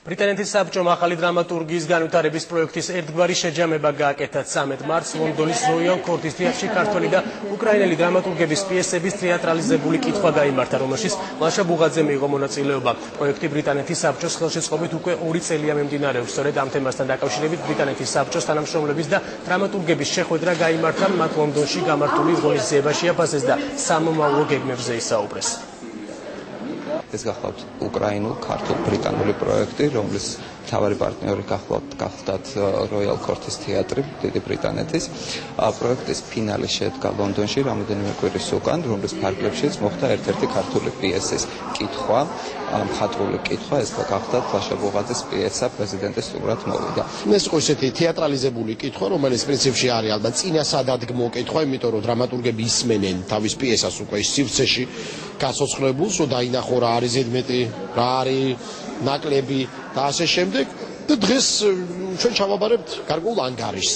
ბრიტანეთის საბჭომ ახალი დრამატურგიის განვითარების პროექტის ერთგვარი შეჯამება გააკეთა 13 მარტს ლონდონის როიალ კორტის თეატრში ქართველი და უკრაინელი დრამატურგების პიესების თეატრალიზებული კითხვა გაიმართა, რომელშიც ლაშა ბუღაძე მიიღო მონაწილეობა. პროექტი ბრიტანეთის საბჭოს ხელშეწყობით უკვე 2 წელია მიმდინარეობს. სწორედ ამ თემასთან დაკავშირებით ბრიტანეთის საბჭოს თანამშრომლების და დრამატურგების შეხვედრა გაიმართა, მათ ლონდონში გამართული ღონისძიებაში აფასეს და სამომავლო გეგმებზე ისაუბრეს. ეს გახლავთ უკრაინულ, ქართულ, ბრიტანული პროექტი, რომლის მთავარი პარტნიორი გახლავთ როიალ კორტის თეატრი, დიდი ბრიტანეთის. პროექტის ფინალი შედგა ლონდონში რამოდენიმე კვირის უკან, რომლის ფარგლებშიც მოხდა ერთ-ერთი ქართული პიესის კითხვა, მხატვრული კითხვა, ეს გახლავთ ლაშა ბუღაძის პიესა პრეზიდენტის სტუმრად მოვიდა. ეს იყო ისეთი თეატრალიზებული კითხვა, რომელიც პრინციპში არის ალბათ წინასადადგმო კითხვა, იმიტომ რომ დრამატურგები ისმენენ თავის პიესას უკვე სივრცეში გასოცხლებულს, რომ დაინახო რა არის ზედმეტი, რა არის ნაკლები და ასე შემდეგ. და დღეს ჩვენ ჩავაბარებთ გარკვეულ ანგარიშს.